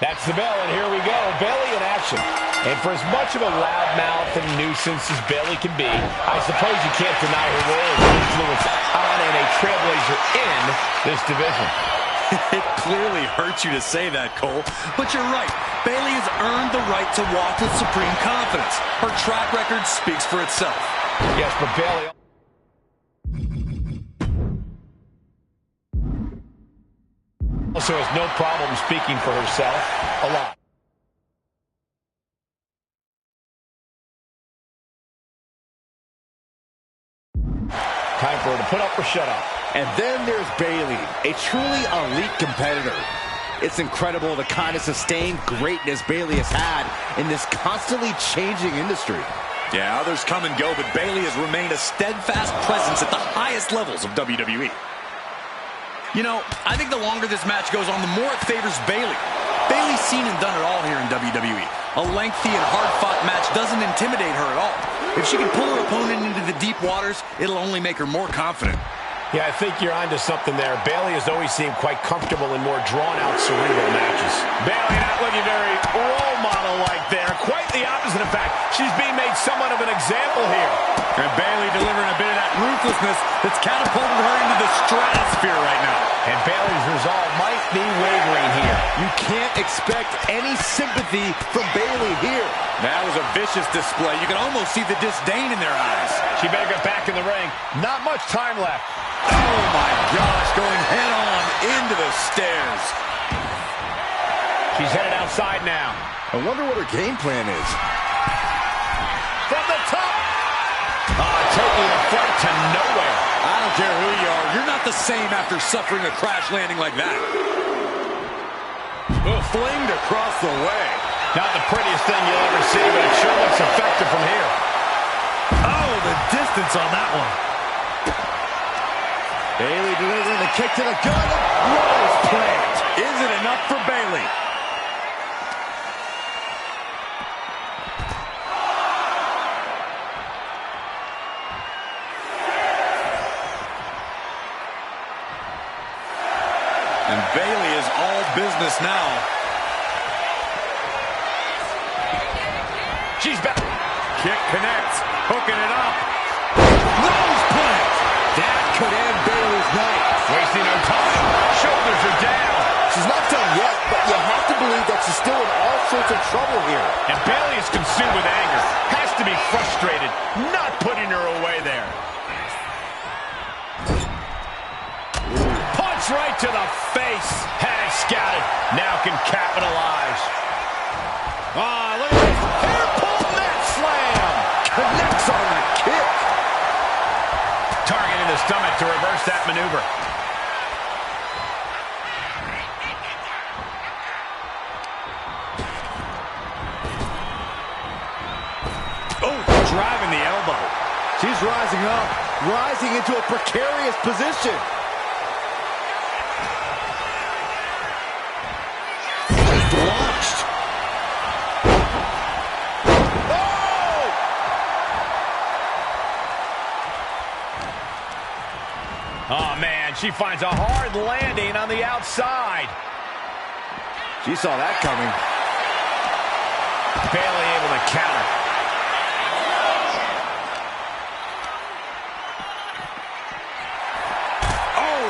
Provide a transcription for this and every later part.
That's the bell, and here we go. Bayley in action. And for as much of a loudmouth and nuisance as Bayley can be, I suppose you can't deny her role as influence on and a trailblazer in this division. It clearly hurts you to say that, Cole, but you're right. Bayley has earned the right to walk with supreme confidence. Her track record speaks for itself. Yes, but Bayley also has no problem speaking for herself a lot. Time for her to put up or shut up. And then there's Bayley, a truly elite competitor. It's incredible the kind of sustained greatness Bayley has had in this constantly changing industry. Yeah, others come and go, but Bayley has remained a steadfast presence at the highest levels of WWE. You know, I think the longer this match goes on, the more it favors Bayley. Bayley's seen and done it all here in WWE. A lengthy and hard-fought match doesn't intimidate her at all. If she can pull her opponent into the deep waters, it'll only make her more confident. Yeah, I think you're onto something there. Bayley has always seemed quite comfortable in more drawn-out, cerebral matches. Bayley not looking very role model-like there. Quite the opposite, in fact. She's being made somewhat of an example here. And Bayley delivering a bit of that ruthlessness that's catapulted her into the stratosphere right now. And Bayley's resolve might be wavering here. You can't expect any sympathy from Bayley here. That was a vicious display. You can almost see the disdain in their eyes. She better get back in the ring. Not much time left. Oh my gosh, going head on into the stairs. She's headed outside now. I wonder what her game plan is. From the top. Taking a flight to nowhere. I don't care who you are. You're not the same after suffering a crash landing like that. Flinged across the way. Not the prettiest thing you'll ever see, but it sure looks effective from here. Oh, the distance on that one. Bayley delivering the kick to the gut. Rose plant. Is it enough for Bayley? And Bayley is all business now. She's back. Kick connects. Hooking it up. Nose plant. That could end Bayley's night. Wasting no time. Shoulders are down. She's not done yet, but you have to believe that she's still in all sorts of trouble here. And Bayley is consumed with anger. Has to be frustrated. Not putting her away there. Punch right to the face. Had it scouted. Now can capitalize. Look at this. Hair pull net slam. Connects on the kick. Targeting the stomach to reverse that maneuver. Oh, driving the elbow. She's rising up, rising into a precarious position. Just launched. Oh, man, she finds a hard landing on the outside. She saw that coming. Bayley able to counter. Oh!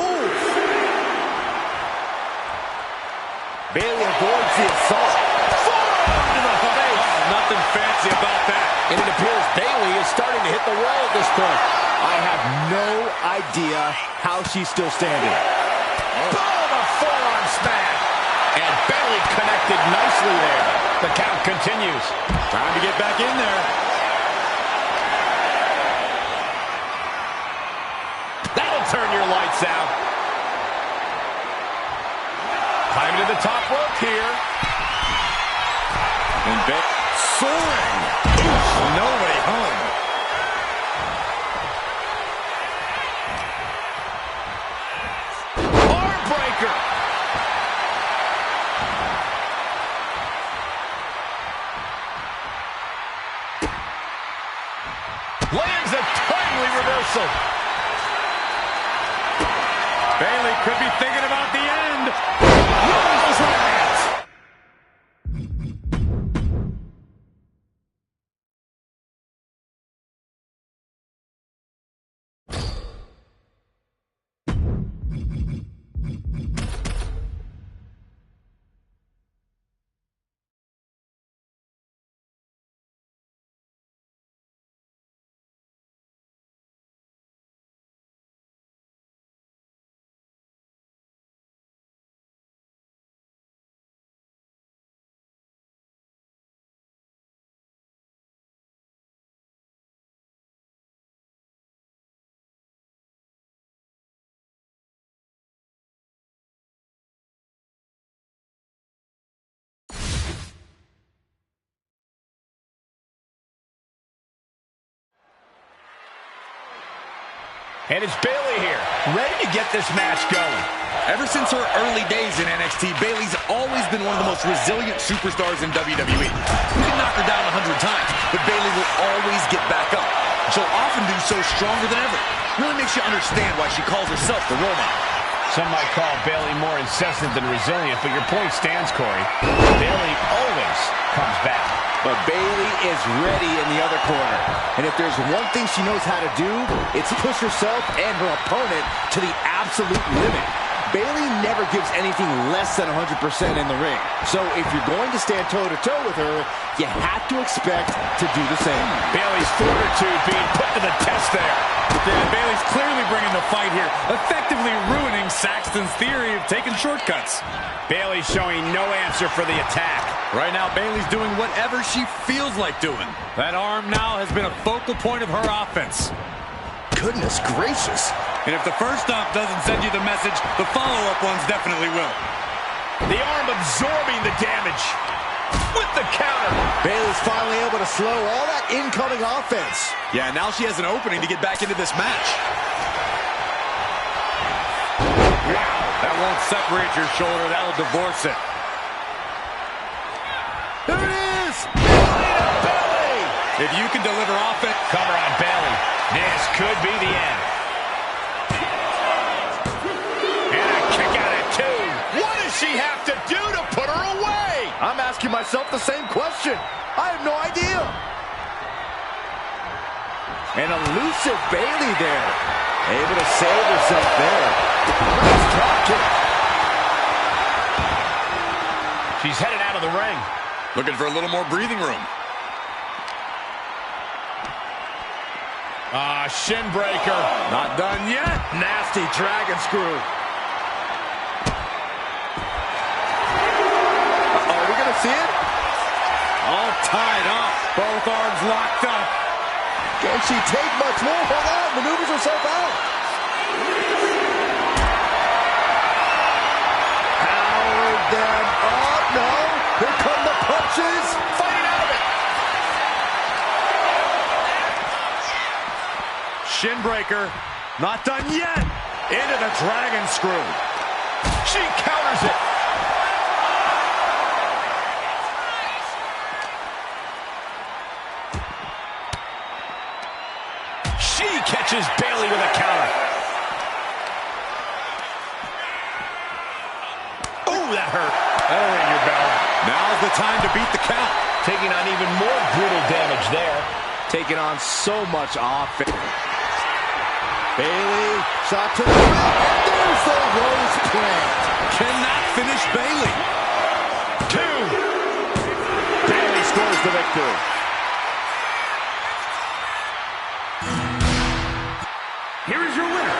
Oof! Bayley avoids the assault. Forearm to the face. Nothing fancy about that. And it appears Bayley is starting to hit the wall at this point. I have no idea how she's still standing. Boom, a forearm smash. And Bayley connected nicely there. The count continues. Time to get back in there. That'll turn your lights out. Climbing to the top rope here. And soaring. Oof, nobody home. Arm breaker. Lands a timely reversal. Bayley could be thinking about the end. Uses her hands. And it's Bayley here, ready to get this match going. Ever since her early days in NXT, Bayley's always been one of the most resilient superstars in WWE. You can knock her down 100 times, but Bayley will always get back up. She'll often do so stronger than ever. Really makes you understand why she calls herself the role model. Some might call Bayley more incessant than resilient, but your point stands, Corey. Bayley always comes back. But Bayley is ready in the other corner. And if there's one thing she knows how to do, it's push herself and her opponent to the absolute limit. Bayley never gives anything less than 100% in the ring. So if you're going to stand toe-to-toe with her, you have to expect to do the same. Bayley's fortitude being put to the test there. Yeah, Bayley's clearly bringing the fight here, effectively ruining Saxton's theory of taking shortcuts. Bayley showing no answer for the attack. Right now, Bayley's doing whatever she feels like doing. That arm now has been a focal point of her offense. Goodness gracious. And if the first stomp doesn't send you the message, the follow-up ones definitely will. The arm absorbing the damage. With the counter. Bayley's finally able to slow all that incoming offense. Yeah, now she has an opening to get back into this match. Wow, that won't separate your shoulder. That'll divorce it. There it is! Bayley to Bayley! If you can deliver offense... Cover on Bayley. This could be the end. And a kick out at two. What does she have to do to put her away? I'm asking myself the same question. I have no idea. An elusive Bayley there. Able to save herself there. Nice drop kick. She's headed out of the ring. Looking for a little more breathing room. Shin breaker. Not done yet. Nasty dragon screw. Uh-oh, we gonna see it? All tied up. Both arms locked up. Can she take much more? Hold on, maneuvers herself out. Powered them up. No, here come the punches. Fighting out of it. Shin breaker. Not done yet. Into the dragon screw. She counters it. She catches Bayley with a counter. Oh, that hurt. That'll ring your bell. Now's the time to beat the count. Taking on even more brutal damage there. Taking on so much offense. Bayley, shot to the back. There's the rose plant. Cannot finish Bayley. Two. Bayley scores the victory. Here is your winner,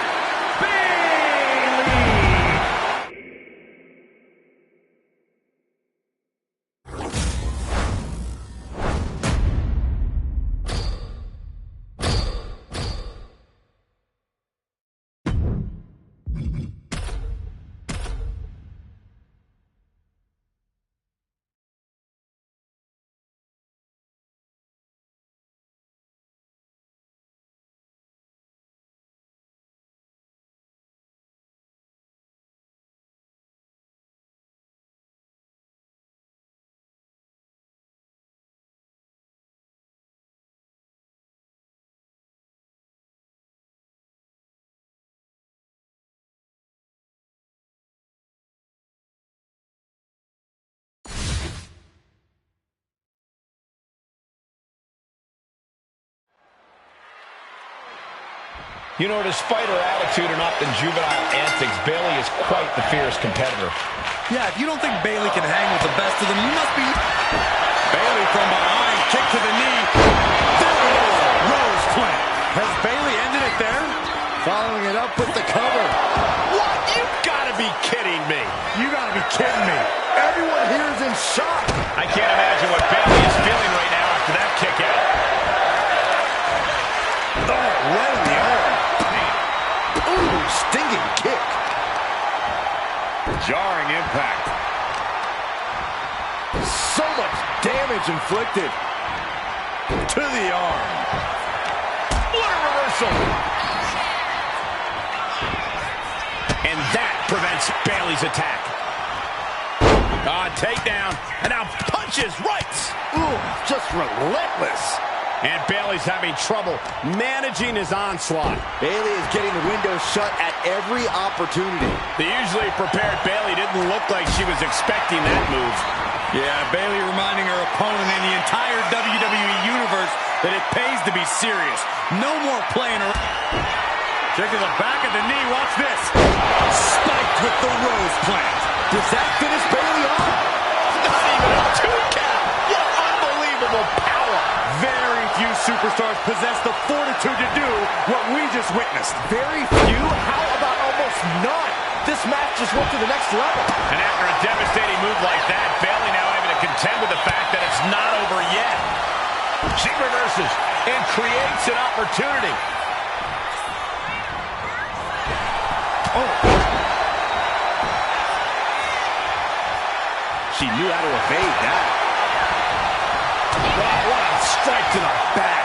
You know, despite her attitude and often juvenile antics, Bayley is quite the fierce competitor. Yeah, if you don't think Bayley can hang with the best of them, you must be... Bayley from behind, kick to the knee. There it is, Rose plant. Has Bayley ended it there? Following it up with the cover. What? You gotta be kidding me. You gotta be kidding me. Everyone here is in shock. I can't imagine what Bayley is feeling right now after that kick out. Oh, right in the arm. Ooh, stinging kick. Jarring impact. So much damage inflicted. To the arm. What a reversal. And that prevents Bayley's attack. Takedown. And now punches right. Ooh, just relentless. And Bayley's having trouble managing his onslaught. Bayley is getting the window shut at every opportunity. The usually prepared Bayley didn't look like she was expecting that move. Yeah, Bayley reminding her opponent in the entire WWE Universe that it pays to be serious. No more playing around. Check to the back of the knee. Watch this. Spiked with the Rose plant. Does that finish Bayley off? Not even a 2 count. What unbelievable power. Very few superstars possess the fortitude to do what we just witnessed. Very few? How about almost none? This match just went to the next level. And after a devastating move like that, Bayley now having to contend with the fact that it's not over yet. She reverses and creates an opportunity. Oh. She knew how to evade that. Wow, what a strike to the back.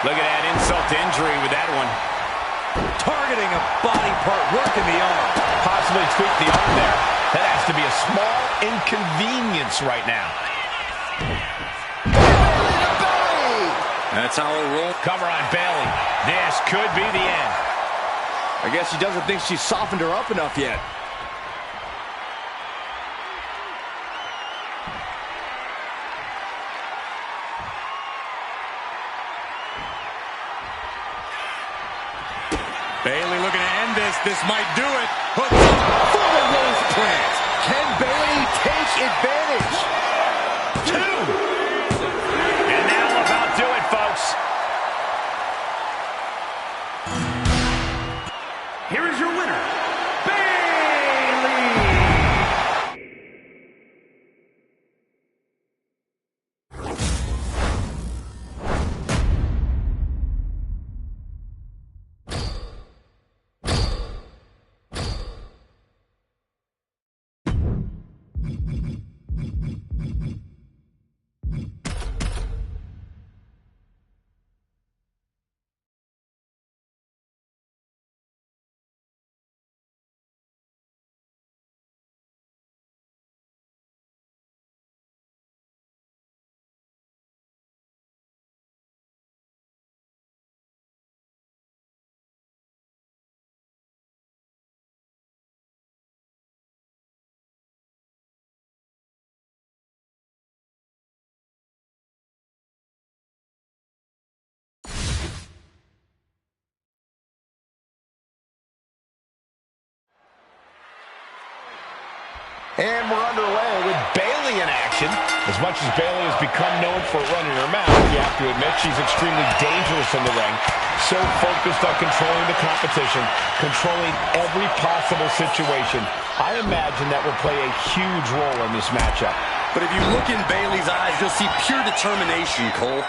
Look at that insult to injury with that one. Targeting a body part, working the arm. Possibly tweak the arm there. That has to be a small inconvenience right now. That's how it rolls. Cover on Bayley. This could be the end. I guess she doesn't think she's softened her up enough yet. Bayley looking to end this. This might do it. Hook for the Rose plant. Can Bayley take advantage? 2. And now about do it, folks. Here is your winner, Bayley. And we're underway with Bayley in action. As much as Bayley has become known for running her mouth, you have to admit she's extremely dangerous in the ring. So focused on controlling the competition, controlling every possible situation. I imagine that will play a huge role in this matchup. But if you look in Bayley's eyes, you'll see pure determination, Cole.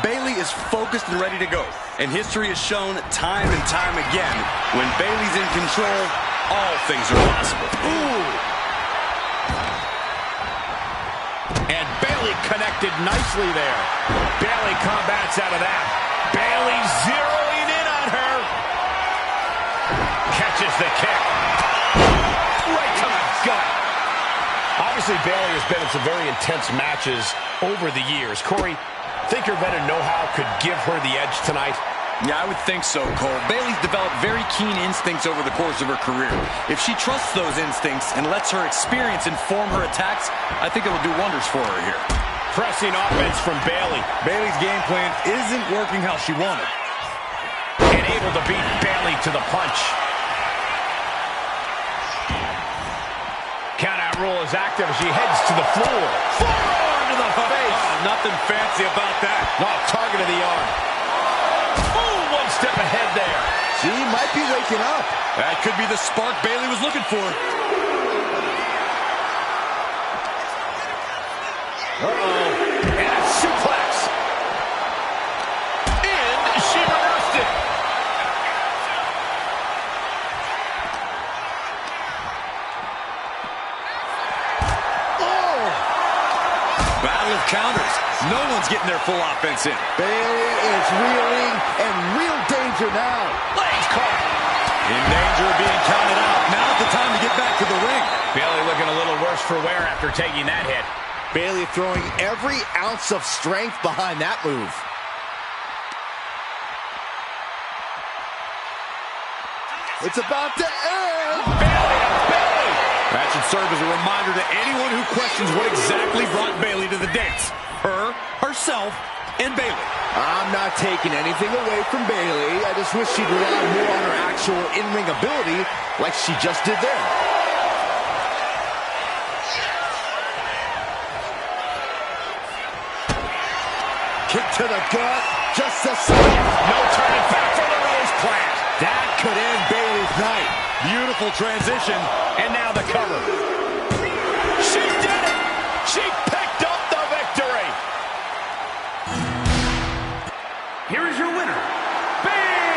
Bayley is focused and ready to go. And history has shown time and time again, when Bayley's in control, all things are possible. Ooh! And Bayley connected nicely there. Bayley combats out of that. Bayley zeroing in on her. Catches the kick. Right to the gut. Obviously, Bayley has been in some very intense matches over the years. Corey, think her veteran know-how could give her the edge tonight? Yeah, I would think so, Cole. Bayley's developed very keen instincts over the course of her career. If she trusts those instincts and lets her experience inform her attacks, I think it'll do wonders for her here. Pressing offense from Bayley. Bayley's game plan isn't working how she wanted. And Unable to beat Bayley to the punch. Countout rule is active as she heads to the floor. Forearm to the face. Oh, nothing fancy about that. No, target of the arm. Oh, one step ahead there. She might be waking up. That could be the spark Bayley was looking for. Uh-oh. And a suplex. And she reversed it. Oh! Battle of counters. No one's getting their full offense in. Bayley is reeling and real danger now. Legs caught. In danger of being counted out. Now's the time to get back to the ring. Bayley looking a little worse for wear after taking that hit. Bayley throwing every ounce of strength behind that move. It's about to end. Bayley to Bayley. That should serve as a reminder to anyone who questions what exactly brought Bayley to the dance. Her, herself, and Bayley. I'm not taking anything away from Bayley. I just wish she'd rely more on her actual in-ring ability like she just did there. Kick to the gut, just a second. No turning back for the Rose plant. That could end Bayley's night. Beautiful transition. And now the cover. She did it. She picked up the victory. Here is your winner, Bayley.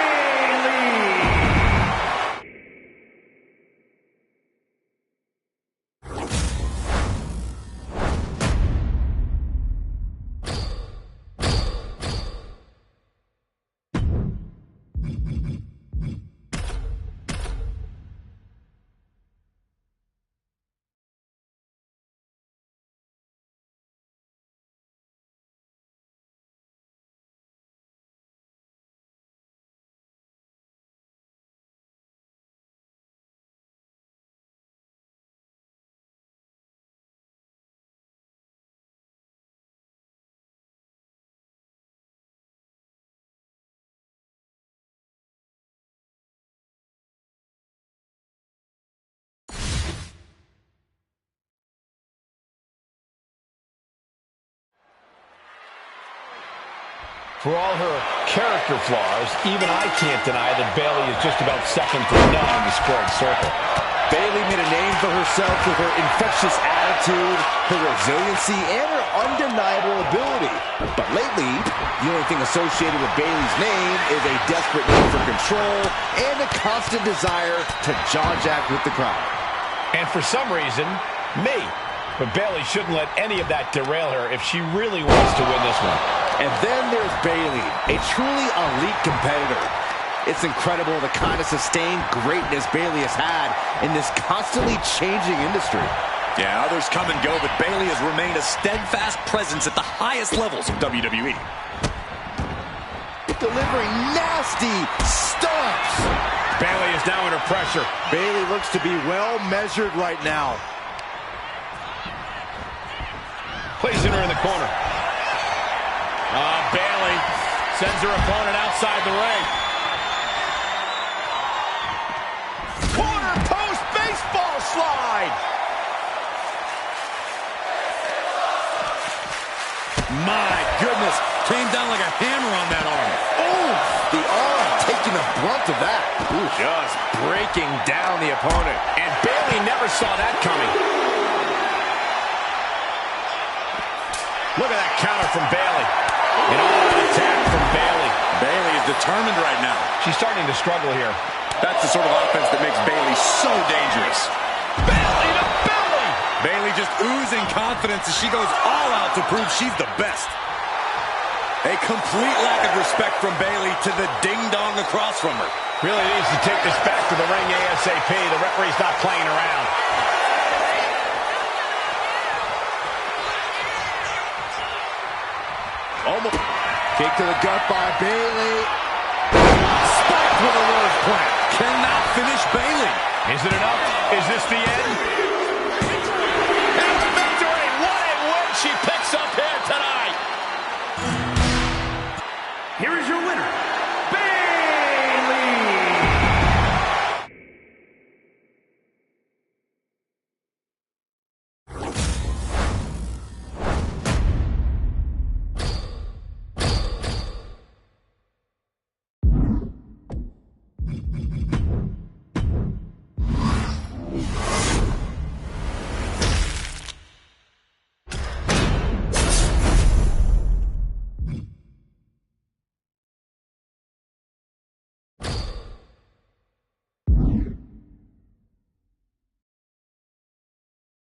For all her character flaws, even I can't deny that Bayley is just about second to none in the squared circle. Bayley made a name for herself with her infectious attitude, her resiliency, and her undeniable ability. But lately, the only thing associated with Bayley's name is a desperate need for control and a constant desire to jaw-jack with the crowd. And for some reason, me. But Bayley shouldn't let any of that derail her if she really wants to win this one. And then there's Bayley, a truly elite competitor. It's incredible the kind of sustained greatness Bayley has had in this constantly changing industry. Yeah, others come and go, but Bayley has remained a steadfast presence at the highest levels of WWE. Delivering nasty stomps. Bayley is now under pressure. Bayley looks to be well measured right now. Placing her in the corner. Bayley sends her opponent outside the ring. Corner post baseball slide. My goodness, came down like a hammer on that arm. Oh, the arm taking the brunt of that. Ooh, just breaking down the opponent. And Bayley never saw that coming. Look at that counter from Bayley. An all-out attack from Bayley. Bayley is determined right now. She's starting to struggle here. That's the sort of offense that makes Bayley so dangerous. Bayley to Bayley. Bayley just oozing confidence as she goes all out to prove she's the best. A complete lack of respect from Bayley to the ding-dong across from her. Really needs to take this back to the ring ASAP. The referee's not playing around. Almost. Kick to the gut by Bayley. Spiked with a rose plant. Cannot finish Bayley. Is it enough? Is this the end?